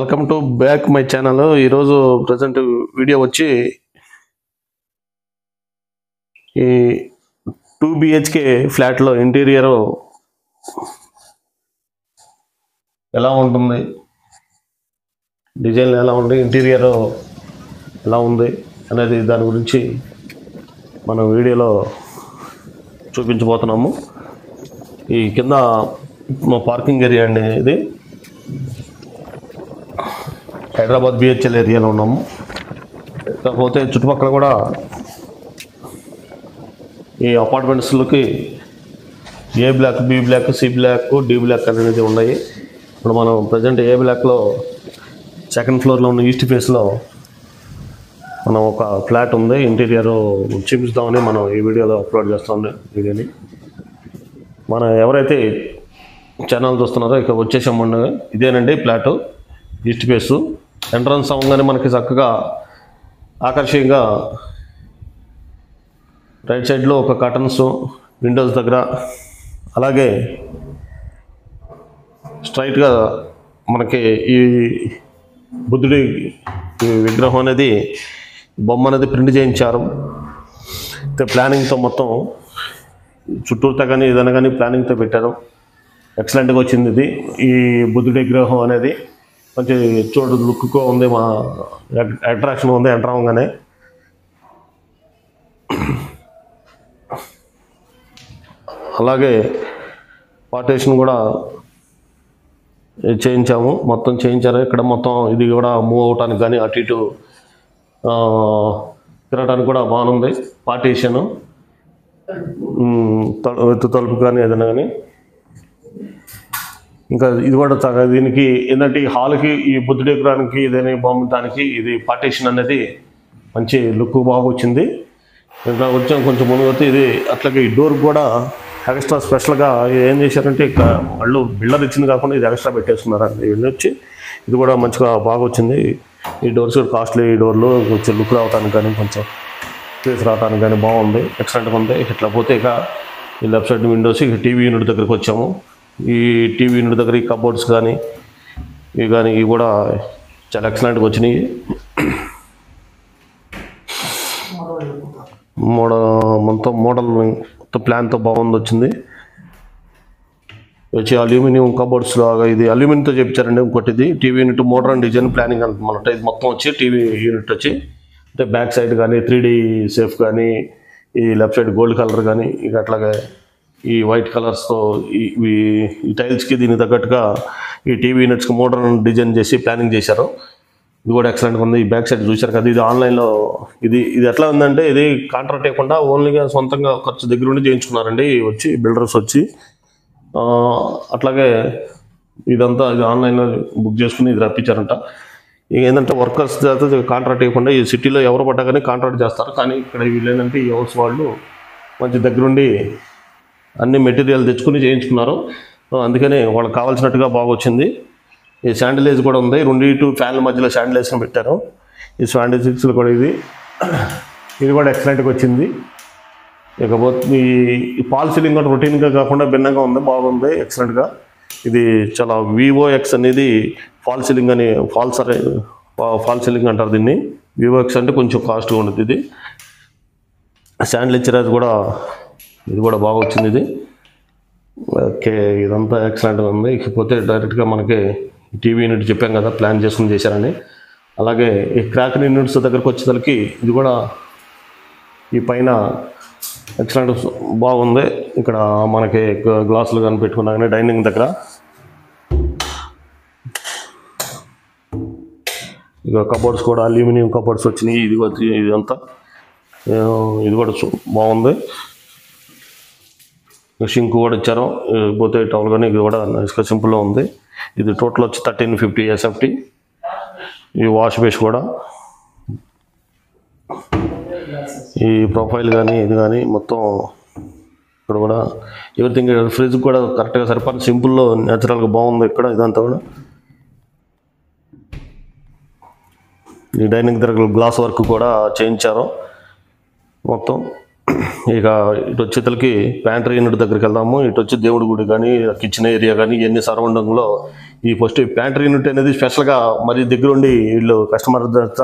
Welcome to back my channel. ఈరోజు present video వచ్చి ఈ 2 BHK ఫ్లాట్లో ఇంటీరియర్ ఎలా ఉంటుంది, డిజైన్ ఎలా ఉంది, ఇంటీరియర్ ఎలా ఉంది అనేది దాని గురించి మనం వీడియోలో చూపించబోతున్నాము. ఈ కింద పార్కింగ్ ఏరియా అండి, ఇది హైదరాబాద్ BHL ఏరియాలో ఉన్నాము. కాకపోతే చుట్టుపక్కల కూడా ఈ అపార్ట్మెంట్స్లోకి A block, B block, C block, D block అనేది ఉన్నాయి. ఇప్పుడు మనం ప్రజెంట్ A బ్లాక్లో సెకండ్ ఫ్లోర్లో ఉన్న ఈస్ట్ ఫేస్లో మనం ఒక ఫ్లాట్ ఉంది. ఇంటీరియర్ చూపిస్తామని మనం ఈ వీడియోలో అప్లోడ్ చేస్తాం. వీడియోని మనం ఎవరైతే ఛానల్ చూస్తున్నారో ఇక్కడ వచ్చేసామండి. ఇదేనండి ఫ్లాట్, ఈస్ట్ ఫేస్. ఎంట్రన్స్ అవ్వగానే మనకి చక్కగా ఆకర్షణీయంగా రైట్ సైడ్లో ఒక కర్టన్స్ విండోస్ దగ్గర, అలాగే స్ట్రైట్గా మనకి ఈ బుద్ధుడి విగ్రహం అనేది, బొమ్మ అనేది ప్రింట్ చేయించారు. ప్లానింగ్తో మొత్తం చుట్టూరుతా కానీ ఏదైనా కానీ ప్లానింగ్తో పెట్టారు. ఎక్సలెంట్గా వచ్చింది ఇది. ఈ బుద్ధుడి విగ్రహం అనేది మంచి చూడు లుక్గా ఉంది, మా అట్రాక్షన్ ఉంది ఎంటర్ అవ్వగానే. అలాగే పార్టీషన్ కూడా చేయించాము, మొత్తం చేయించారు. ఇక్కడ మొత్తం ఇది కూడా మూవ్ అవటానికి కానీ అటు ఇటు తిరగడానికి కూడా బాగుంది. పార్టీషను ఎత్తు తలుపు కానీ ఏదైనా కానీ. ఇంకా ఇది కూడా దీనికి ఏంటంటే ఈ హాల్కి, ఈ బుద్ధుడి విగ్రహానికి, ఏదైనా బొమ్మ దానికి ఇది పార్టీషన్ అనేది మంచి లుక్ బాగా వచ్చింది. ఇంకా వచ్చాం కొంచెం ముందు వస్తే ఇది అట్లాగే ఈ డోర్ కూడా ఎక్స్ట్రా స్పెషల్గా ఏం చేశారంటే ఇక్కడ వాళ్ళు బిల్డర్ ఇచ్చింది కాకుండా ఇది ఎక్స్ట్రా పెట్టేస్తున్నారండి. ఇది వచ్చి ఇది కూడా మంచిగా బాగా వచ్చింది. ఈ డోర్స్ కూడా కాస్ట్లీ ఈ డోర్లు, కొంచెం లుక్ రావడానికి కానీ కొంచెం స్పేస్ రావడానికి కానీ బాగుంది, ఎక్సలెంట్గా ఉంది. ఇట్లా పోతే ఇక ఈ లెఫ్ట్ సైడ్ విండోస్, ఇక టీవీ యూనిట్ దగ్గరికి వచ్చాము. ఈ టీవీ యూనిట్ దగ్గర ఈ కబోర్డ్స్ కానీ ఇవి కూడా చాలా ఎక్సలెంట్గా వచ్చినాయి. మొత్తం మోడల్ మొత్తం ప్లాన్తో బాగుంది వచ్చింది. వచ్చి అల్యూమినియం కబోర్డ్స్ లాగా ఇది అల్యూమినియంతో చెప్తారండి. ఇంకోటి ఇది TV unit modern design planning అంటున్నట్టు. ఇది మొత్తం వచ్చి టీవీ యూనిట్ వచ్చి అంటే బ్యాక్ సైడ్ కానీ 3D సేఫ్ కానీ, ఈ లెఫ్ట్ సైడ్ గోల్డ్ కలర్ కానీ, ఇక అట్లాగే ఈ వైట్ కలర్స్తో ఈ టైల్స్కి దీనికి తగ్గట్టుగా ఈ టీవీ యూనిట్స్కి మోడర్న్ డిజైన్ చేసి ప్లానింగ్ చేశారు. ఇది కూడా ఎక్సలెంట్గా ఉంది. ఈ బ్యాక్ సైడ్ చూశారు కదా, ఇది ఆన్లైన్లో ఇది ఎట్లా ఉందంటే ఇది కాంట్రాక్ట్ ఇవ్వకుండా ఓన్లీగా సొంతంగా ఖర్చు దగ్గర ఉండి చేయించుకున్నారండి వచ్చి బిల్డర్స్ వచ్చి. అట్లాగే ఇదంతా ఇది ఆన్లైన్లో బుక్ చేసుకుని ఇది రప్పించారంట. ఇక ఏంటంటే వర్కర్స్ చేత కాంట్రాక్ట్ ఇవ్వకుండా ఈ సిటీలో ఎవరు పడ్డా కానీ కాంట్రాక్ట్ చేస్తారు. కానీ ఇక్కడ వీళ్ళు ఏంటంటే ఈ హౌస్ వాళ్ళు మంచి దగ్గరుండి అన్ని మెటీరియల్ తెచ్చుకుని చేయించుకున్నారు. అందుకని వాళ్ళకి కావాల్సినట్టుగా బాగా వచ్చింది. ఈ శాండిలేజ్ కూడా ఉంది, 2 ఫ్యాన్ల మధ్యలో శాండిలేజ్ని పెట్టారు. ఈ శాండిలేజ్లో కూడా ఇది కూడా ఎక్సలెంట్గా వచ్చింది. ఇకపోతే ఈ ఫాల్ సీలింగ్ కూడా రొటీన్గా కాకుండా భిన్నంగా ఉంది, బాగుంది, ఎక్సలెంట్గా. ఇది చాలా VOX అనేది ఫాల్ సీలింగ్ అని ఫాల్ సీలింగ్ అంటారు దీన్ని. VOX అంటే కొంచెం కాస్ట్గా ఉంటుంది. ఇది శాండిలేజ్ కూడా ఇది కూడా బాగా వచ్చింది. ఇది ఓకే, ఇదంతా ఎక్సలెంట్గా ఉంది. ఇకపోతే డైరెక్ట్గా మనకి టీవీ యూనిట్ చెప్పాం కదా ప్లాన్ చేసుకుని చేశారని. అలాగే ఈ క్రాకర్ యూనిట్స్ దగ్గరకు వచ్చేసరికి ఇది కూడా ఈ పైన ఎక్సలెంట్ బాగుంది. ఇక్కడ మనకి గ్లాసులు కానీ పెట్టుకున్నా కానీ డైనింగ్ దగ్గర ఇక కబోర్డ్స్ కూడా అల్యూమినియం కబోర్డ్స్ వచ్చినాయి. ఇదంతా ఇది కూడా బాగుంది. షింక్ కూడా ఇచ్చారు. పోతే టవల్ కానీ ఇది కూడా నైస్గా సింపుల్లో ఉంది. ఇది టోటల్ వచ్చి 1350 SFT. ఈ వాష్ బేస్ కూడా, ఈ ప్రొఫైల్ కానీ ఇది కానీ మొత్తం ఇక్కడ కూడా ఎవ్రీథింగ్. ఫ్రిడ్జ్ కూడా కరెక్ట్గా సరిపడి సింపుల్లో న్యాచురల్గా బాగుంది. ఇక్కడ ఇదంతా కూడా ఈ డైనింగ్ దగ్గర గ్లాస్ వర్క్ కూడా చేయించారు మొత్తం. ఇక ఇటు వచ్చేతలకి ప్యాంట్రీ యూనిట్ దగ్గరికి వెళ్దాము. ఇటు వచ్చి దేవుడి గుడి కానీ కిచెన్ ఏరియా కానీ ఇవన్నీ సరౌండింగ్లో ఈ ఫస్ట్ ప్యాంట్రీ యూనిట్ అనేది స్పెషల్గా మరి దగ్గరుండి వీళ్ళు కస్టమర్ చేత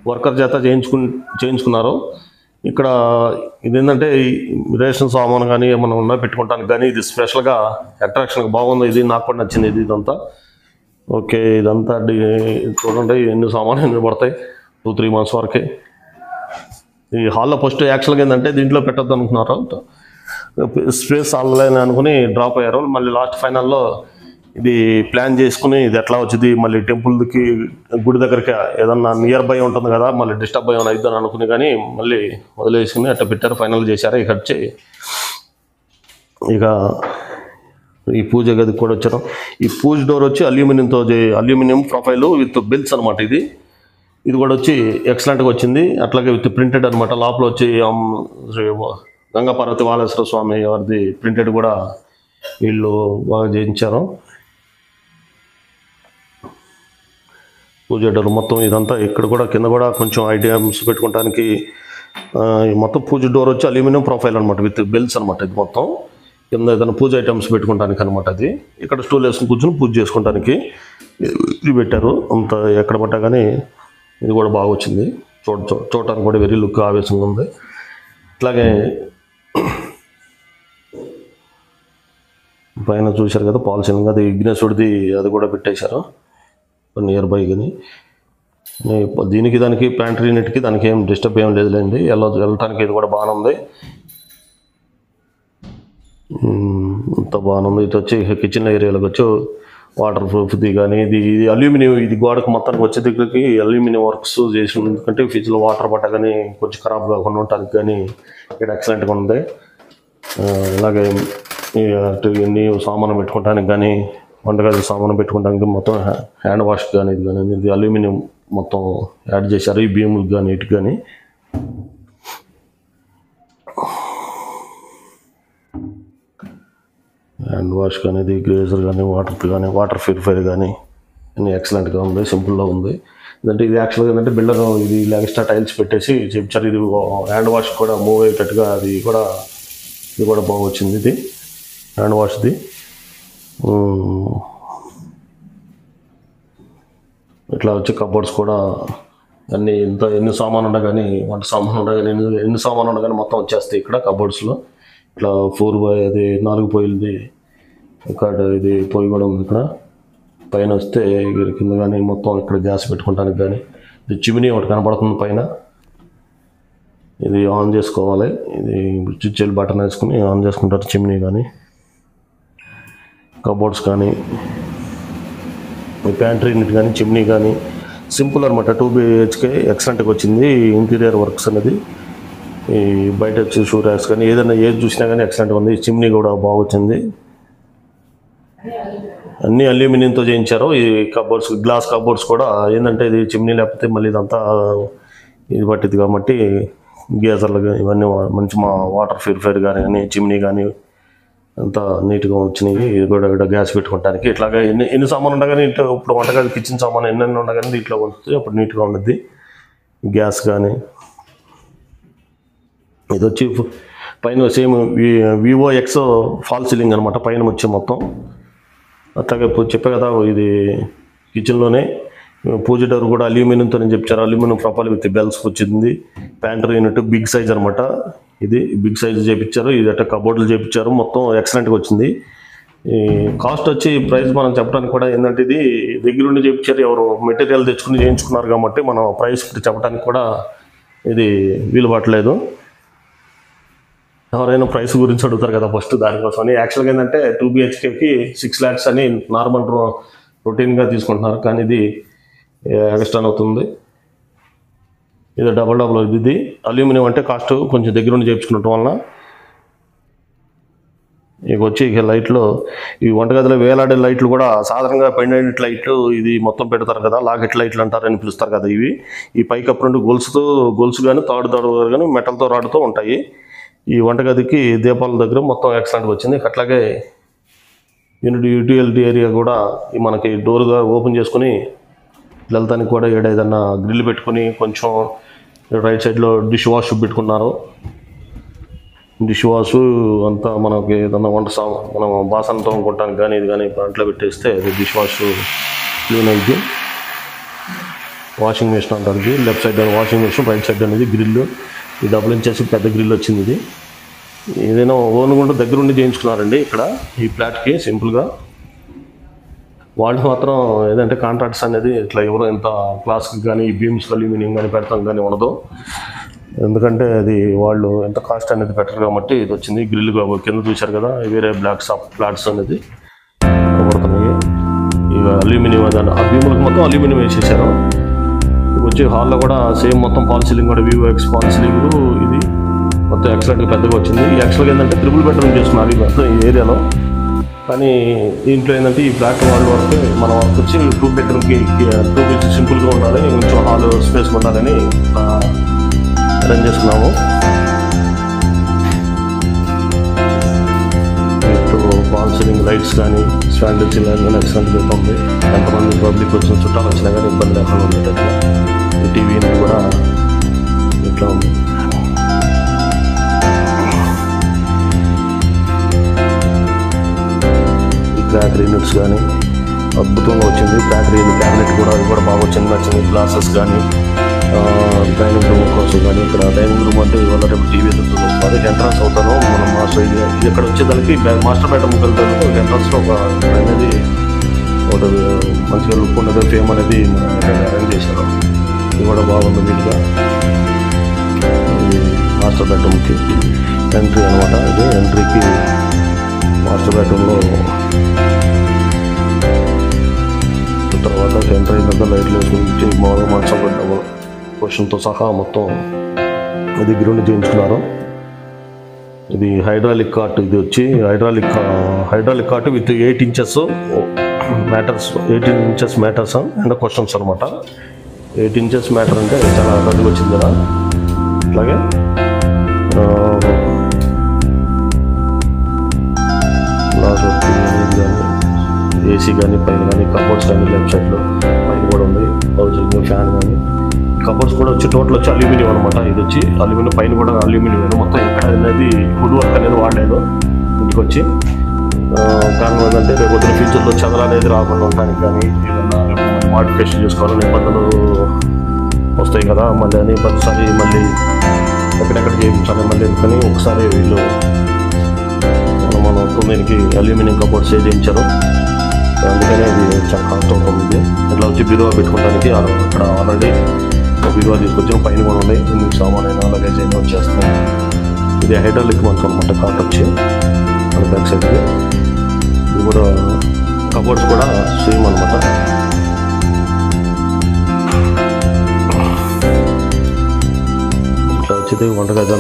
వర్కర్ చేత చేయించుకున్నారు. ఇక్కడ ఇది ఏంటంటే రేషన్ సామాన్ కానీ ఏమైనా ఉన్నా పెట్టుకోవడానికి కానీ ఇది స్పెషల్గా అట్రాక్షన్గా బాగుంది. ఇది నాకు కూడా నచ్చింది. ఇదంతా ఓకే. ఇదంతా చూడండి ఎన్ని సామాన్లు ఎన్ని పడతాయి 2-3 months వరకే. ఈ హాల్లో ఫస్ట్ యాక్చువల్గా ఏంటంటే దీంట్లో పెట్టద్దు అనుకున్నారు, స్పేస్ హాల్లోనే అనుకుని డ్రాప్ అయ్యారు. మళ్ళీ లాస్ట్ ఫైనల్లో ఇది ప్లాన్ చేసుకుని ఇది ఎట్లా వచ్చింది మళ్ళీ టెంపుల్కి గుడి దగ్గరికి ఏదన్నా నియర్ బై ఉంటుంది కదా, మళ్ళీ డిస్టర్బ్ అయ్యి అయిద్దని అనుకుని కానీ మళ్ళీ వదిలేసుకుని అట్లా పెట్టారు, ఫైనల్ చేశారు. ఇక వచ్చి ఇక ఈ పూజ గదికి కూడా వచ్చారు. ఈ పూజ డోర్ వచ్చి అల్యూమినియం ప్రొఫైల్ విత్ బెల్స్ అనమాట. ఇది కూడా వచ్చి ఎక్సలెంట్గా వచ్చింది. అట్లాగే విత్ ప్రింటెడ్ అనమాట. లోపల వచ్చి గంగా పార్వతి వాలేశ్వర స్వామి వారిది ప్రింటెడ్ కూడా వీళ్ళు బాగా చేయించారు. పూజ డోర్ మొత్తం ఇదంతా ఇక్కడ కూడా కింద కూడా కొంచెం ఐటమ్స్ పెట్టుకోవడానికి మొత్తం పూజ డోర్ వచ్చి అల్యూమినియం ప్రొఫైల్ అనమాట విత్ బెల్స్ అనమాట. ఇది మొత్తం కింద ఏదైనా పూజ ఐటమ్స్ పెట్టుకోవడానికి అనమాట. అది ఇక్కడ స్టూల్ వేసుకుని కూర్చొని పూజ చేసుకోవడానికి ఇది పెట్టారు. అంత ఎక్కడ పట్టా కానీ ఇది కూడా బాగా వచ్చింది. చూడటానికి కూడా వెరీ లుక్ ఆవేశంగా ఉంది. అట్లాగే పైన చూశారు కదా పాల్ సీలింగ్, అది విఘ్నేశ్వరుడిది అది కూడా పెట్టేశారు నియర్ బై. కానీ దానికి ప్యాంట్రీ యూనిట్కి దానికి ఏం డిస్టర్బ్ ఏం లేదులేండి. వెళ్ళటానికి ఇది కూడా బాగానే ఉంది. అంత బాగానే ఉంది. ఇది వచ్చి కిచెన్ ఏరియాలోకి వచ్చి వాటర్ ప్రూఫ్ది కానీ ఇది అల్యూమినియం, ఇది గోడకు మొత్తానికి వచ్చే దగ్గరికి అల్యూమినియం వర్క్స్ చేసి, ఎందుకంటే ఫ్రిడ్జ్లో వాటర్ పట్ట కానీ కొంచెం ఖరాబ్ కాకుండా ఉండటానికి కానీ ఇక్కడ ఎక్సలెంట్గా ఉంది. అలాగే ఇవన్నీ సామాను పెట్టుకోవడానికి కానీ వంటగది సామాను పెట్టుకోవడానికి మొత్తం హ్యాండ్ వాష్ కానీ ఇది కానీ ఇది అల్యూమినియం మొత్తం యాడ్ చేశారు. ఈ బీములకు కానీ ఇటు కానీ హ్యాండ్ వాష్ కానీ ఇది గ్రేజర్ కానీ వాటర్ ప్యూరిఫైర్ కానీ అన్నీ ఎక్సలెంట్గా ఉంది. సింపుల్గా ఉంది. ఎందుకంటే ఇది యాక్చువల్గా ఏంటంటే బిల్డర్ ఇది ఎక్స్ట్రా టైల్స్ పెట్టేసి చెప్పారు. ఇది హ్యాండ్ వాష్ కూడా మూవ్ అయ్యేటట్టుగా ఇది కూడా బాగా వచ్చింది. ఇది హ్యాండ్ వాష్ది. ఇట్లా వచ్చి కబోర్డ్స్ కూడా అన్నీ ఎన్ని సామాను ఉన్నా కానీ వంట సామాను ఉన్నా కానీ ఎన్ని సామాను ఉన్నా కానీ మొత్తం వచ్చేస్తాయి ఇక్కడ కబోర్డ్స్లో. ఇట్లా 4 పొయ్యిలది ఇక్కడ ఇది పొయ్యి కూడా ఉంది. ఇక్కడ పైన వస్తే కింద కానీ మొత్తం ఇక్కడ గ్యాస్ పెట్టుకోవడానికి కానీ ఇది చిమ్నీ ఒకటి కనపడుతుంది పైన. ఇది ఆన్ చేసుకోవాలి. ఇది స్విచ్ బటన్ వేసుకుని ఆన్ చేసుకుంటారు చిమ్నీ కానీ. కబోర్డ్స్ కానీ ప్యాంట్రీ యూనిట్ కానీ చిమ్నీ కానీ సింపుల్ అనమాట. 2 BHK ఎక్సలెంట్గా వచ్చింది ఇంటీరియర్ వర్క్స్ అనేది. ఈ బయట వచ్చి షూ ర్యాక్స్ కానీ ఏది చూసినా కానీ ఎక్సలెంట్గా ఉంది. చిమ్నీ కూడా బాగా వచ్చింది. అన్నీ అల్యూమినియంతో చేయించారు. ఈ కబోర్డ్స్ గ్లాస్ కబోర్డ్స్ కూడా ఏంటంటే ఇది చిమ్నీ లేకపోతే మళ్ళీ ఇదంతా ఇది పట్టింది కాబట్టి గేజర్లు ఇవన్నీ మంచి వాటర్ ప్యూరిఫైర్ కానీ చిమ్నీ కానీ అంతా నీట్గా వచ్చినాయి. ఇది కూడా ఇక్కడ గ్యాస్ పెట్టుకోవడానికి ఇట్లాగా ఎన్ని సామాను ఉన్నా కానీ ఇంట్లో ఇప్పుడు వంటగది కిచెన్ సామాను ఎన్నెన్ని ఉన్నా కానీ దీంట్లో వస్తుంది అప్పుడు నీట్గా ఉంటుంది. గ్యాస్ కానీ ఇది వచ్చి పైన సేమ్ VOX ఫాల్ సీలింగ్ అనమాట. పైన వచ్చి మొత్తం అట్లాగే చెప్పే కదా ఇది కిచెన్లోనే పూజ డోర్ కూడా అల్యూమినియంతో చెప్పారు. అల్యూమినియం ప్రొఫైల్ విత్ బెల్స్ వచ్చింది. ప్యాంట్రీ యూనిట్ బిగ్ సైజ్ అనమాట. ఇది బిగ్ సైజ్ చేయించారు. ఇది అట్లా కబోర్డులు చేయించారు. మొత్తం ఎక్సలెంట్గా వచ్చింది. ఈ కాస్ట్ వచ్చి ప్రైస్ మనం చెప్పడానికి కూడా ఏంటంటే ఇది దగ్గరుండి చేయించారు. ఎవరు మెటీరియల్ తెచ్చుకుని చేయించుకున్నారు కాబట్టి మనం ప్రైస్ చెప్పడానికి కూడా ఇది వీలు పట్టలేదు. ఎవరైనా ప్రైస్ గురించి అడుగుతారు కదా ఫస్ట్, దానికోసం అని. యాక్చువల్గా ఏంటంటే 2 BHKకి 6 lakhs అని నార్మల్ రొటీన్గా తీసుకుంటున్నారు, కానీ ఇది ఎక్స్ట్రా అవుతుంది. ఇది డబల్ ఇది అల్యూమినియం అంటే కాస్ట్ కొంచెం దగ్గరుండి చేయించుకున్నట్టు వలన. ఇక వచ్చి ఇక లైట్లో ఈ వంటగదిలో వేలాడే లైట్లు కూడా సాధారణంగా పెండెంట్ లైట్లు ఇది మొత్తం పెడతారు కదా, లాకెట్ లైట్లు అంటారని పిలుస్తారు కదా. ఈ పైకప్పు నుండి గొలుసు కానీ తాడు కానీ మెటల్తో రాడుతో ఉంటాయి. ఈ వంటగదికి దీపాల దగ్గర మొత్తం ఎక్సలెంట్గా వచ్చింది. అట్లాగే యూటిలిటీ ఏరియా కూడా మనకి డోర్గా ఓపెన్ చేసుకుని వెళ్తానికి కూడా ఏదైనా గ్రిల్ పెట్టుకుని కొంచెం రైట్ సైడ్లో డిష్ వాష్ పెట్టుకున్నారు. డిష్ వాష్ అంతా మనకి ఏదన్నా మనం బాసన తోముకోవటానికి కానీ ఇది కానీ దాంట్లో పెట్టేస్తే అది డిష్ వాష్ క్లీన్ అయింది. వాషింగ్ మిషన్ అంటారు ఇది. Left side washing machine, right side అనేది గ్రిల్. ఈ డబుల్ ఇంచెస్ పెద్ద గ్రిల్ వచ్చింది. ఇది ఏదైనా ఓన్ కూడా దగ్గరుండి చేయించుకున్నారండి ఇక్కడ ఈ ఫ్లాట్కి. సింపుల్గా వాళ్ళు మాత్రం ఏదంటే కాంట్రాక్ట్స్ అనేది ఇట్లా ఎవరో ఎంత క్లాస్కి కానీ బీమ్స్ అల్యూమినియం కానీ పెడతాం కానీ ఉండదు. ఎందుకంటే అది వాళ్ళు ఎంత కాస్ట్ అనేది పెట్టరు కాబట్టి ఇది వచ్చింది. గ్రిల్ కింద చూశారు కదా, వేరే బ్లాక్స్ ఆఫ్ ఫ్లాట్స్ అనేది పడుతున్నాయి. ఇక అల్యూమినియం అదని ఆ బీములకు మొత్తం అల్యూమినియం వేసేసారు. ఇవి వచ్చి హాల్లో కూడా సేమ్ మొత్తం ఫాల్ సీలింగ్ కూడా VOX ఫాల్ సీలింగ్ ఇది మొత్తం ఎక్సలెంట్గా పెద్దగా వచ్చింది. ఈ యాక్చువల్గా ఏంటంటే ట్రిపుల్ బెడ్రూమ్ చేస్తున్నారు ఈ మొత్తం ఈ ఏరియాలో. కానీ దీంట్లో ఏంటంటే ఈ ఫ్లాట్ వాళ్ళ వరకు మన వర్క్ వచ్చి 2 బెడ్రూమ్కి 2 బెడ్రూమ్ సింపుల్గా ఉండాలి, కొంచెం హాల్ స్పేస్ ఉండాలని అరేంజ్ చేసుకున్నాము. ఫాల్ సీలింగ్ లైట్స్ కానీ స్టాండర్డ్ చిల్లర్ కానీ ఎక్సలెంట్గా ఉంది. ఎంతమంది పబ్లిక్ వచ్చిన చుట్టాలు వచ్చినా కానీ ఇబ్బంది లేకుండా ఉండేటట్టు ఈ టీవీ యూనిట్ కూడా ఇట్లా ఉంది. క్రాకరీ యూనిట్స్ కానీ అద్భుతంగా వచ్చింది. క్రాకరీ క్యాబినెట్ కూడా ఇది కూడా బాగా వచ్చింది, నచ్చింది. గ్లాసెస్ కానీ డైనింగ్ రూమ్ కోసం కానీ ఇక్కడ డైనింగ్ రూమ్ అంటే ఇవాళ రేపు టీవీ ఎదుగుతుంది. అది ఎంట్రన్స్ అవుతాను మనం మాస్టర్ ఇది ఇక్కడ వచ్చేదానికి మాస్టర్ బెడ్రూమ్ వెళ్తాను. ఎంట్రన్స్లో ఒక అనేది ఒకటి మంచిగా లుక్ ఉండదు, ఫేమ్ అనేది అరేంజ్ చేశారు. ఇది కూడా బాగుంది నీట్గా. ఇది మాస్టర్ బెడ్రూమ్కి ఎంట్రీ అనమాట. ఇది ఎంట్రీకి మాస్టర్ బెడ్రూమ్లో తర్వాత ఎంటర్ అయిన లైట్లు వేసుకుంటే మామూలుగా మంచం పెట్టాము క్వశ్చన్తో సహా మొత్తం ఇది గ్రౌండ్ చేయించుకున్నారు. ఇది హైడ్రాలిక్ కార్ట్. ఇది వచ్చి hydraulic cart with 8 inches matters, 18 inches matters and questions అనమాట. 8 ఇంచెస్ మ్యాటర్ అంటే చాలా పెద్దగా వచ్చింది కదా. అట్లాగే గ్లాస్ ఏసీ కానీ పైన కానీ కబోర్డ్స్ కానీ లెఫ్ట్ సైడ్లో పైన కూడా ఉంది. హౌసింగ్ ఫ్యాన్ కానీ కబోర్డ్స్ కూడా వచ్చి టోటల్ వచ్చి అల్యూమినియం అనమాట. ఇది వచ్చి అల్యూమినియం, పైన కూడా అల్యూమినియం మొత్తం. ఇక్కడ అనేది వుడ్ వర్క్ అనేది వాడలేదు ఇంటికి వచ్చి. కారణం ఏంటంటే రేపు పొద్దున ఫ్యూచర్లో చదర అనేది రాకుండా ఉండడానికి కానీ ఏదన్నా మాడిఫికేషన్ చేసుకోవాలని ఇబ్బందులు వస్తాయి కదా మళ్ళీ అని ప్రతిసారి మళ్ళీ ఎక్కడెక్కడ చేయించాలి మళ్ళీ ఎందుకని ఒకసారి వీళ్ళు మనం దీనికి అల్యూమినియం కబోర్డ్స్ చేయించారు. అందుకనే ఇది చాలా కాస్ట్ అవుతుంది. ఇట్లా వచ్చి బీరువా పెట్టుకోవడానికి అక్కడ ఆల్రెడీ బీరువా తీసుకొచ్చిన పైన కూడా ఉన్నాయి. ఇందుకు సామాన్ లగేజ్ అయినా వచ్చేస్తున్నాయి. ఇది హైడ్రాలిక్ మంచం అనమాట. కార్ట్ వచ్చి బ్యాక్ సైడ్ ఇది కూడా కబోర్డ్స్ కూడా సేమ్ అనమాట. ఇట్లా వచ్చేది వంటగది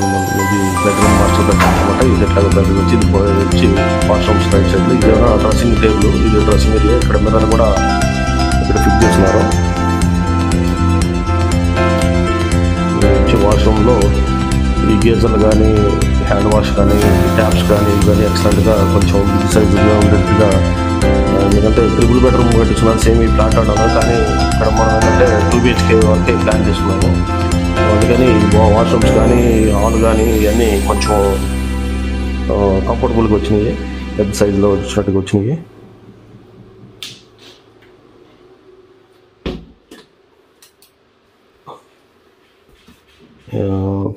ఇది బెడ్రూమ్ మాస్టర్ బెడ్రూమ్ అనమాట. ఇది ఎట్లా బెడ్రూమ్ వచ్చి ఇది వచ్చి వాష్రూమ్స్ రైట్ సైడ్లో. ఇది డ్రెస్సింగ్ టేబుల్, ఇది డ్రెస్సింగ్ ఏరియా. ఇక్కడ మిర్రర్ కూడా ఇక్కడ ఫిక్స్ చేస్తున్నారు. వచ్చి వాష్రూమ్లో ఈ గేజర్లు కానీ హ్యాండ్ వాష్ కానీ ట్యాప్స్ కానీ ఇవి కానీ ఎక్సలెంట్గా కొంచెం సైజుగా ఉండేట్టుగా. ఎందుకంటే ట్రిపుల్ బెడ్రూమ్ కట్టించున్నారు సేమ్ ఈ ఫ్లాట్ అన్నారు. కానీ ఇక్కడ మనం ఏంటంటే 2 BHK వరకే ప్లాన్ చేసుకున్నాము. అందుకని వాష్రూమ్స్ కానీ హాల్ కానీ ఇవన్నీ కొంచెం కంఫర్టబుల్గా వచ్చినాయి, పెద్ద సైజులో వచ్చినట్టుగా వచ్చినాయి.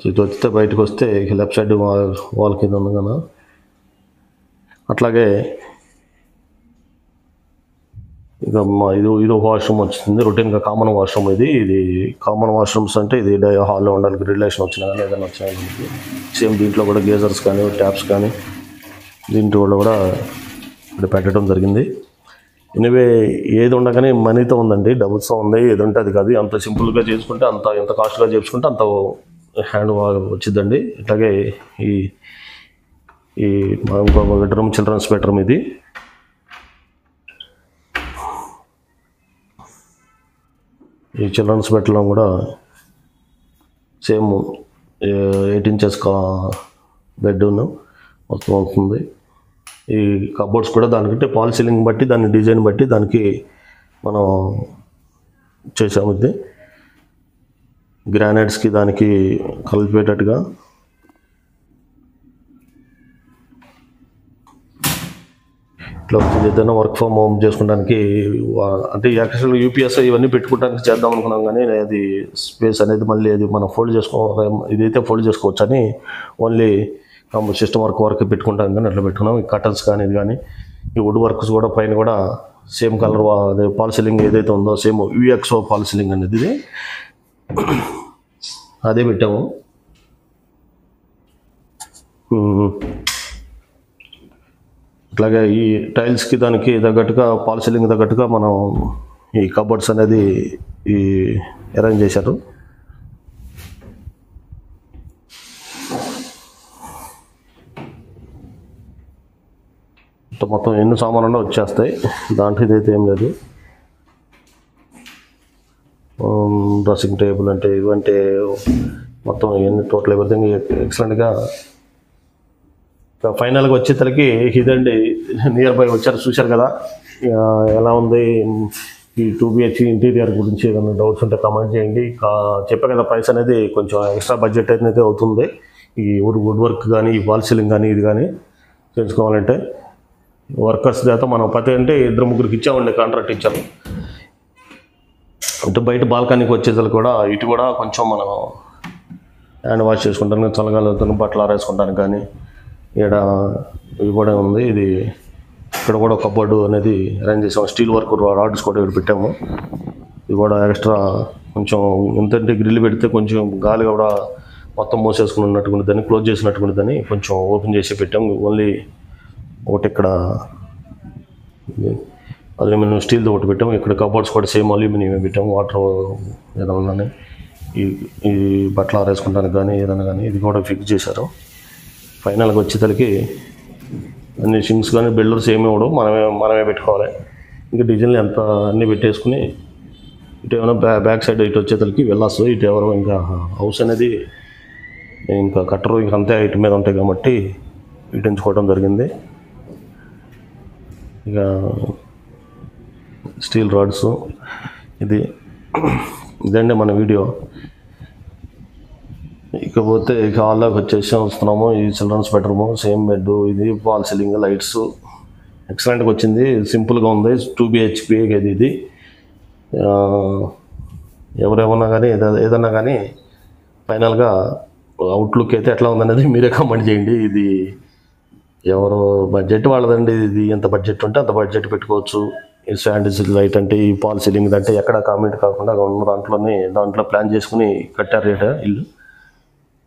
ఇది వస్తే బయటకు వస్తే లెఫ్ట్ సైడ్ వాల్ కింద ఉంది కదా. అట్లాగే ఇక ఇది వాష్రూమ్ వచ్చింది. రొటీన్గా కామన్ వాష్రూమ్. ఇది కామన్ వాష్రూమ్స్ అంటే ఇది హాల్లో ఉండాలి. రిలేషన్ వచ్చినా కానీ ఏదైనా వచ్చినా కానీ సేమ్ దీంట్లో కూడా గేజర్స్ కానీ ట్యాప్స్ కానీ దీంట్లో కూడా ఇక్కడ పెట్టడం జరిగింది. ఎనివే ఏది ఉండగానే మనీతో ఉందండి, డబుల్స్తో ఉంది. ఏది ఉంటే అది కాదు. అంత సింపుల్గా చేసుకుంటే అంత ఎంత కాస్ట్గా చేసుకుంటే అంత హ్యాండ్ వచ్చిందండి. ఇట్లాగే ఈ ఇంకో బెడ్రూమ్ చిల్డ్రన్స్ బెడ్రూమ్. ఇది ఈ చిల్డ్రన్స్ బెడ్రూమ్ కూడా సేమ్ 8 ఇంచెస్ బెడ్ మొత్తం అవుతుంది. ఈ కబోర్డ్స్ కూడా దానికంటే ఫాల్ సీలింగ్ బట్టి దాని డిజైన్ బట్టి దానికి మనం చేసాము. ఇది గ్రానైట్స్కి దానికి కలిపేటట్టుగా ఇట్లా వచ్చింది. ఏదైనా వర్క్ ఫ్రమ్ హోమ్ చేసుకోవడానికి అంటే యాక్చువల్గా యూపీఎస్ ఇవన్నీ పెట్టుకోవడానికి చేద్దాం అనుకున్నాం, కానీ అది స్పేస్ అనేది మళ్ళీ అది మనం ఫోల్డ్ ఇదైతే ఫోల్డ్ చేసుకోవచ్చు అని ఓన్లీ సిస్టమ్ వరకు పెట్టుకుంటాం, కానీ అట్లా పెట్టుకున్నాం. ఈ కర్టన్స్ కానీ ఇది కానీ ఈ వుడ్ వర్క్స్ కూడా పైన కూడా సేమ్ కలర్ అదే ఫాల్ సీలింగ్ ఏదైతే ఉందో సేమ్ యూఎక్స్ఓ ఫాల్ సీలింగ్ అనేది ఇది అదే పెట్టాము. అట్లాగే ఈ టైల్స్కి దానికి తగ్గట్టుగా ఫాల్ సీలింగ్ తగ్గట్టుగా మనం ఈ కబోర్డ్స్ అనేది ఈ అరేంజ్ చేశారు. మొత్తం ఎన్ని సామాన్లు వచ్చేస్తాయి, దాంట్లో ఇదైతే ఏం లేదు. డ్రెస్సింగ్ టేబుల్ అంటే ఇవంటే మొత్తం ఎన్ని టోటల్ ఎవ్రీథింగ్ ఎక్సలెంట్గా. ఫైనల్గా వచ్చేసరికి ఇదండి, నియర్ బై వచ్చారు, చూశారు కదా ఎలా ఉంది. ఈ 2BH ఇంటీరియర్ గురించి ఏదైనా డౌట్స్ ఉంటే కామెంట్ చేయండి. చెప్పే కదా ప్రైస్ అనేది కొంచెం ఎక్స్ట్రా బడ్జెట్ అయితే అవుతుంది. ఈ వుడ్ వర్క్ కానీ ఈ వాల్ సీలింగ్ కానీ ఇది కానీ తెలుసుకోవాలంటే వర్కర్స్ చేత మనం అంటే 2-3 ఇచ్చామండి, కాంట్రాక్ట్ ఇచ్చాము. అంటే బయట బాల్కనీకి వచ్చేసరికి కూడా ఇటు కూడా కొంచెం మనం హ్యాండ్ వాష్ చేసుకుంటాను, చల్లగాలుతో బట్టలు ఆరేసుకుంటాను, కానీ ఇక్కడ ఇవి కూడా ఉంది. ఇది ఇక్కడ కూడా కబోర్డు అనేది అరేంజ్ చేసాము. స్టీల్ వర్క్ రాడ్స్ కూడా ఇక్కడ పెట్టాము. ఇది కూడా ఎక్స్ట్రా కొంచెం ఎంతంటే గ్రిల్ పెడితే కొంచెం గాలి కూడా మొత్తం మూసేసుకున్నట్టుకుంటుందని, క్లోజ్ చేసినట్టుకుంటుందని కొంచెం ఓపెన్ చేసి పెట్టాము. ఓన్లీ ఒకటి ఇక్కడ అల్యూమినియం స్టీల్తో ఒకటి పెట్టాము. ఇక్కడ కబోర్డ్స్ కూడా సేమ్ అల్యూమినియం పెట్టాము. వాటర్ ఏదైనా ఈ బట్టలు ఆరేసుకుంటానికి కానీ ఏదైనా కానీ ఇది కూడా ఫిక్స్ చేశారు. ఫైనల్గా వచ్చేసరికి అన్ని సింక్స్ కానీ బిల్డర్స్ ఏమి ఇవ్వడం, మనమే పెట్టుకోవాలి. ఇంకా డిజైన్లు ఎంత అన్నీ పెట్టేసుకుని ఇటు ఏమైనా బ్యాక్ సైడ్ ఇటు వచ్చేసరికి వెళ్ళొస్తుంది. ఇటు ఎవరో ఇంకా హౌస్ అనేది ఇంకా కట్టరు ఇంకా అంతే ఇటు మీద ఉంటాయి కాబట్టి ఇటు ఎంచుకోవడం జరిగింది. ఇక స్టీల్ రాడ్స్ ఇదండి మన వీడియో. ఇకపోతే ఇక హాల్లోకి వచ్చేసి వస్తున్నాము. ఈ చిల్డ్రన్స్ బెడ్రూము, సేమ్ బెడ్, ఇది వాల్ సీలింగ్, లైట్స్ ఎక్సలెంట్గా వచ్చింది. సింపుల్గా ఉంది. 2BHP ఇది. ఎవరేమన్నా కానీ ఏదన్నా కానీ ఫైనల్గా అవుట్లుక్ అయితే ఎట్లా ఉందనేది మీరే కామెంట్ చేయండి. ఇది ఎవరు బడ్జెట్ వాళ్ళదండి. ఇది ఎంత బడ్జెట్ ఉంటే అంత బడ్జెట్ పెట్టుకోవచ్చు. ఈ శాండిల్స్ లైట్ అంటే ఈ ఫాల్ సీలింగ్ అంటే ఎక్కడ కామెంట్ కాకుండా ఉన్న దాంట్లో ప్లాన్ చేసుకుని కట్టారు రేట ఇల్లు.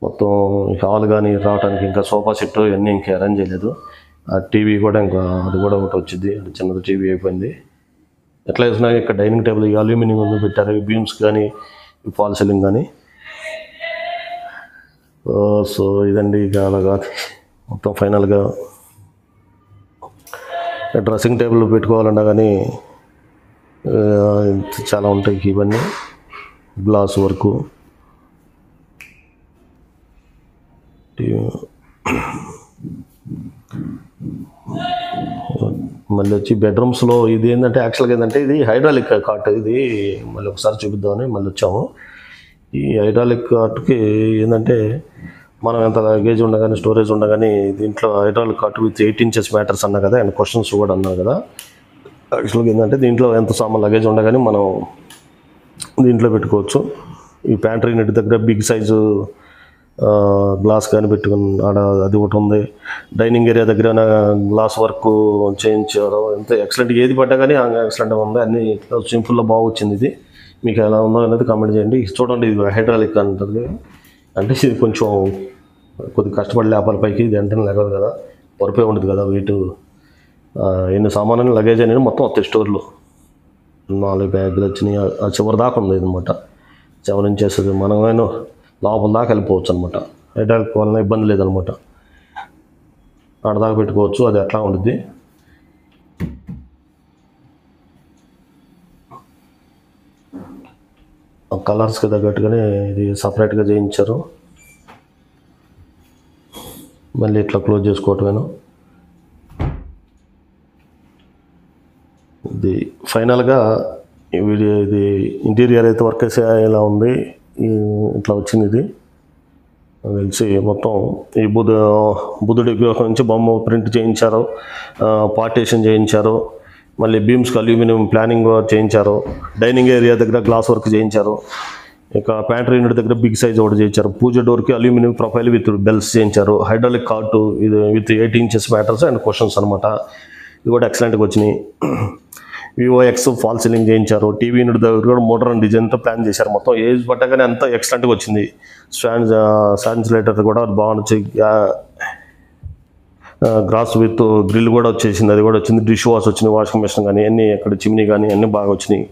మొత్తం హాల్ కానీ రావడానికి ఇంకా సోఫా సెట్ ఇవన్నీ ఇంకా అరేంజ్ చేయలేదు. ఆ టీవీ కూడా ఇంకా అది కూడా ఒకటి వచ్చింది, అది చిన్నది టీవీ అయిపోయింది. ఎట్లా చేసినా ఇక్కడ డైనింగ్ టేబుల్ అల్యూమినియం పెట్టారు, బీమ్స్ కానీ ఫాల్ సీలింగ్ కానీ. సో ఇదండి ఇక అలాగా మొత్తం ఫైనల్గా. డ్రెస్సింగ్ టేబుల్ పెట్టుకోవాలన్నా కానీ చాలా ఉంటాయి ఇవన్నీ. గ్లాస్ వర్కు, మళ్ళీ వచ్చి బెడ్రూమ్స్లో ఇది ఏంటంటే యాక్చువల్గా ఏంటంటే ఇది హైడ్రాలిక్ కాట్. ఇది మళ్ళీ ఒకసారి చూపిద్దామని మళ్ళీ వచ్చాము. ఈ హైడ్రాలిక్ కాట్కి ఏంటంటే మనం ఎంత లగేజ్ ఉండగానే స్టోరేజ్ ఉండగానే దీంట్లో hydraulic cot with 8 inches mattress అన్నా కదా, అండ్ క్వశ్చన్స్ కూడా అన్నారు కదా. యాక్చువల్గా ఏంటంటే దీంట్లో ఎంత సామాన్ లగేజ్ ఉండగానే మనం దీంట్లో పెట్టుకోవచ్చు. ఈ ప్యాంట్రీ నెట్ దగ్గర బిగ్ సైజు గ్లాస్ కానీ పెట్టుకుని ఆడ అది ఒకటి ఉంది. డైనింగ్ ఏరియా దగ్గర గ్లాస్ వర్క్ చేయించారు. ఎంత ఎక్సలెంట్, ఏది పడ్డా కానీ ఎక్సలెంట్గా ఉంది. అన్ని సింపుల్లో బాగా వచ్చింది. ఇది మీకు ఎలా ఉందో అనేది కామెంట్ చేయండి. చూడండి, ఇది హైడ్రాలిక్ అంటుంది అంటే ఇది కొంచెం కొద్దిగా కష్టపడి లేపాలి పైకి. ఇది వెంటనే లేగదు కదా, పొరపే ఉండదు కదా వెయిట్. ఎన్ని సామాన్లు లగేజ్ అనేది మొత్తం వస్తాయి స్టోర్లో. 4 బ్యాగులు వచ్చినాయి. ఆ చివరి దాకా ఉంది అనమాట. 7 inches మనమైనా లోపల దాకా వెళ్ళిపోవచ్చు అనమాట. హైడ్రాలిక్ వలన ఇబ్బంది లేదనమాట. ఆడదాకా పెట్టుకోవచ్చు. అది ఎట్లా ఉంటుంది. కలర్స్కి తగ్గట్టుగానే ఇది సపరేట్గా చేయించారు. మళ్ళీ ఇట్లా క్లోజ్ చేసుకోవటమేనా. ఇది ఫైనల్గా ఇది ఇంటీరియర్ అయితే వర్క్ ఇలా ఉంది. ఇట్లా వచ్చింది. ఇది తెలిసి మొత్తం ఈ బుద్ధుడి విగ్రహం నుంచి బొమ్మ ప్రింట్ చేయించారు, పార్టీషన్ చేయించారు, మళ్ళీ బీమ్స్కి అల్యూమినియం ప్లానింగ్ చేయించారు, డైనింగ్ ఏరియా దగ్గర గ్లాస్ వర్క్ చేయించారు, ఇక ప్యాంట్రీ యూనిట్ దగ్గర బిగ్ సైజ్ ఒకటి చేయించారు, పూజ డోర్కి అల్యూమినియం ప్రొఫైల్ విత్ బెల్స్ చేయించారు, హైడ్రాలిక్ కార్టు ఇది with 8 inches matters and questions అనమాట. ఇది కూడా ఎక్సలెంట్గా వచ్చినాయి. VOX ఫాల్ సీలింగ్ చేయించారు, టీవీ యూనిట్ దగ్గర కూడా మోడర్న్ డిజైన్తో ప్లాన్ చేశారు. మొత్తం ఏజ్ పట్టగానే అంత ఎక్సలెంట్గా వచ్చింది. ట్రాన్స్లేటర్ కూడా బాగుంది, గ్రాస్ విత్ గ్రిల్ కూడా వచ్చేసింది, అది కూడా వచ్చింది. డిష్ వాష్ వచ్చింది, వాషింగ్ మెషిన్ కానీ అన్నీ అక్కడ చిమ్నీ కానీ అన్నీ బాగా వచ్చినాయి.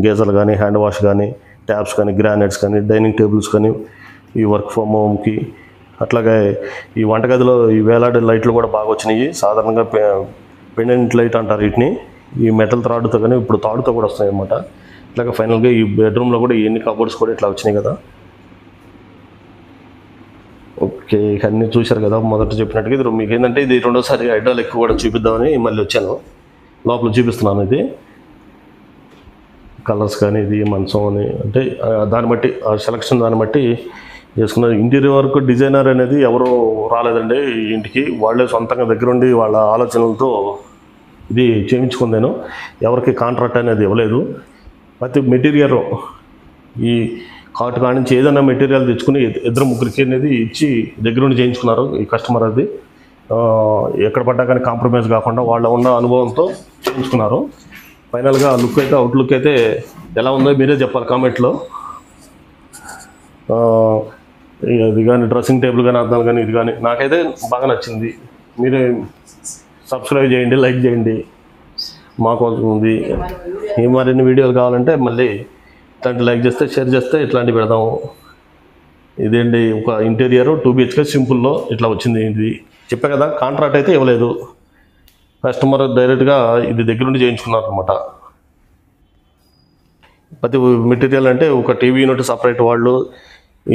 గేజర్లు కానీ హ్యాండ్ వాష్ కానీ ట్యాప్స్ కానీ గ్రానైట్స్ కానీ డైనింగ్ టేబుల్స్ కానీ ఈ వర్క్ ఫ్రమ్ హోమ్కి, అట్లాగే ఈ వంటగదిలో ఈ వేలాడే లైట్లు కూడా బాగా వచ్చినాయి. సాధారణంగా పెండెంట్ లైట్ అంటారు వీటిని. ఈ మెటల్ తాడుతో కానీ ఇప్పుడు తాడుతో కూడా వస్తున్నాయి అన్నమాట. ఇట్లాగా ఫైనల్గా ఈ బెడ్రూమ్లో కూడా ఎన్ని కబోర్డ్స్ కూడా ఇట్లా వచ్చినాయి కదా. ఓకే, అన్నీ చూశారు కదా. మొదట చెప్పినట్టుగా ఇది మీకు ఏంటంటే ఇది రెండోసారి హైడ్రాలిక్ కూడా చూపిద్దామని మళ్ళీ వచ్చాను. లోపల చూపిస్తున్నాను. ఇది కలర్స్ కానీ ఇది మంచం అని అంటే దాన్ని బట్టి ఆ సెలక్షన్ దాన్ని బట్టి చేసుకున్నారు. ఇంటీరియర్ వర్క్ డిజైనర్ అనేది ఎవరు రాలేదండి ఈ ఇంటికి, వాళ్ళే సొంతంగా దగ్గరుండి వాళ్ళ ఆలోచనలతో ఇది చేయించుకుని నేను ఎవరికి కాంట్రాక్ట్ అనేది ఇవ్వలేదు. ప్రతి మెటీరియల్ ఈ కాటు కాడి నుంచి ఏదైనా మెటీరియల్ తెచ్చుకుని ఇద్దరు ముగ్గురికి అనేది ఇచ్చి దగ్గరుండి చేయించుకున్నారు ఈ కస్టమర్. అది ఎక్కడ పడ్డా కానీ కాంప్రమైజ్ కాకుండా వాళ్ళ ఉన్న అనుభవంతో చేయించుకున్నారు. ఫైనల్గా లుక్ అయితే అవుట్లుక్ అయితే ఎలా ఉందో మీరే చెప్పాలి కామెంట్లో. ఇది కానీ డ్రెస్సింగ్ టేబుల్ కానీ అద్దాలు కానీ ఇది కానీ నాకైతే బాగా నచ్చింది. మీరే సబ్స్క్రైబ్ చేయండి, లైక్ చేయండి. మాకోసం ఉంది మరిన్ని వీడియోలు కావాలంటే మళ్ళీ ఇట్లాంటి లైక్ చేస్తే షేర్ చేస్తే ఇట్లాంటివి పెడదాము. ఇదేంటి ఒక ఇంటీరియర్ 2 BHK సింపుల్లో ఇట్లా వచ్చింది. ఇది చెప్పా కదా, కాంట్రాక్ట్ అయితే ఇవ్వలేదు, కస్టమర్ డైరెక్ట్గా ఇది దగ్గరుండి చేయించుకున్నారు అనమాట. ప్రతి మెటీరియల్ అంటే ఒక టీవీ యూనిట్ సపరేట్, వాళ్ళు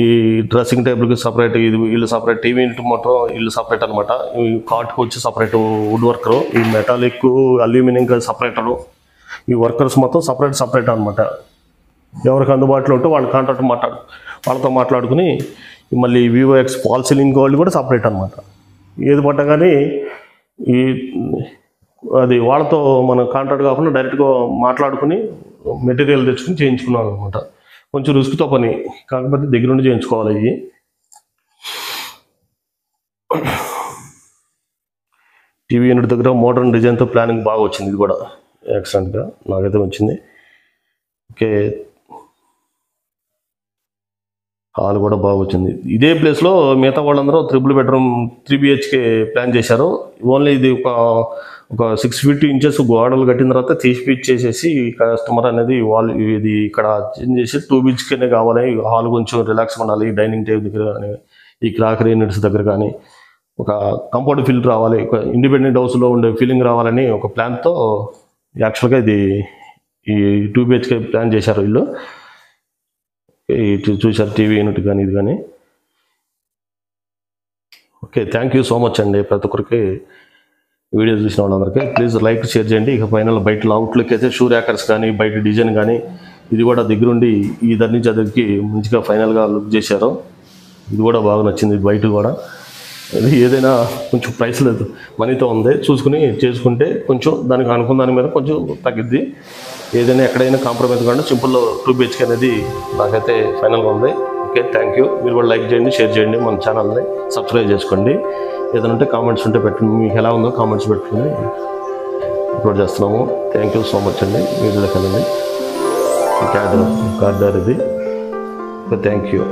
ఈ డ్రెస్సింగ్ టేబుల్కి సపరేట్, ఇది వీళ్ళు సపరేట్, టీవీ యూనిట్ మొత్తం వీళ్ళు సపరేట్ అనమాట. ఈ కాట్కి వచ్చి సపరేట్ వుడ్ వర్కరు, ఈ మెటాలిక్ అల్యూమినియం సపరేటరు, ఈ వర్కర్స్ మొత్తం సపరేట్ అనమాట. ఎవరికి అందుబాటులో ఉంటే వాళ్ళు కాంట్రాక్ట్ వాళ్ళతో మాట్లాడుకుని మళ్ళీ VOX ఫాల్ సీలింగ్ వాళ్ళు కూడా సపరేట్ అనమాట. ఏది పట్టా కానీ ఈ అది వాళ్ళతో మనం కాంట్రాక్ట్ కాకుండా డైరెక్ట్గా మాట్లాడుకుని మెటీరియల్ తెచ్చుకుని చేయించుకున్నాం అనమాట. కొంచెం రిస్క్తో పని, కాకపోతే దగ్గరుండి చేయించుకోవాలి. ఇవి టీవీ యూనిట్ దగ్గర మోడర్న్ డిజైన్తో ప్లానింగ్ బాగా వచ్చింది. ఇది కూడా ఎక్సలెంట్గా నాకైతే వచ్చింది. ఓకే, హాల్ కూడా బాగా వచ్చింది. ఇదే ప్లేస్లో మిగతా వాళ్ళందరూ 3 బెడ్రూమ్ 3 BHK ప్లాన్ చేశారు. ఓన్లీ ఇది ఒక 6 feet ఇంచెస్ గోడలు కట్టిన తర్వాత తీసిపిచ్చేసేసి కస్టమర్ అనేది వాళ్ళు ఇది ఇక్కడ చేంజ్ చేసి 2 BHKనే కావాలి, హాల్ కొంచెం రిలాక్స్గా ఉండాలి, డైనింగ్ టేబుల్ దగ్గర కానీ ఈ క్రాకరీ యూనిట్స్ దగ్గర కానీ ఒక కంఫర్ట్ ఫీల్ రావాలి, ఒక ఇండిపెండెంట్ హౌస్లో ఉండే ఫీలింగ్ రావాలని ఒక ప్లాన్తో యాక్చువల్గా ఇది ఈ 2 BHK ప్లాన్ చేశారు వీళ్ళు. ఇటు చూశారు టీవీ యూనిట్ కానీ ఇది కానీ. Okay, thank you so much అండి ప్రతి ఒక్కరికి వీడియో చూసిన వాళ్ళందరికీ. ప్లీజ్ లైక్ షేర్ చేయండి. ఇక ఫైనల్ బయట అవుట్లుక్ అయితే షూ ర్యాకర్స్ కానీ బయట డిజైన్ కానీ ఇది కూడా దగ్గరుండి ఈ దగ్గర నుంచి దగ్గరికి మంచిగా ఫైనల్గా లుక్ చేశారు. ఇది కూడా బాగా నచ్చింది. బయట కూడా ఇది ఏదైనా కొంచెం ప్రైస్ లేదు, మనీతో ఉంది, చూసుకుని చేసుకుంటే కొంచెం దానికి అనుకున్న దాని మీద కొంచెం తగ్గిద్ది. ఏదైనా ఎక్కడైనా కాంప్రమైజ్ కాకుండా సింపుల్లో 2 BHK అనేది నాకైతే ఫైనల్గా ఉంది. Okay, thank you. మీరు కూడా లైక్ చేయండి, షేర్ చేయండి, మన ఛానల్ని సబ్స్క్రైబ్ చేసుకోండి. ఏదైనా ఉంటే కామెంట్స్ ఉంటే పెట్టండి, మీకు ఎలా ఉందో కామెంట్స్ పెట్టుకుని అప్లోడ్ చేస్తున్నాము. థ్యాంక్ యూ సో మచ్ అండి. వీడియోలోకి వెళ్ళండి. కార్డర్ ఇది. Okay, thank you.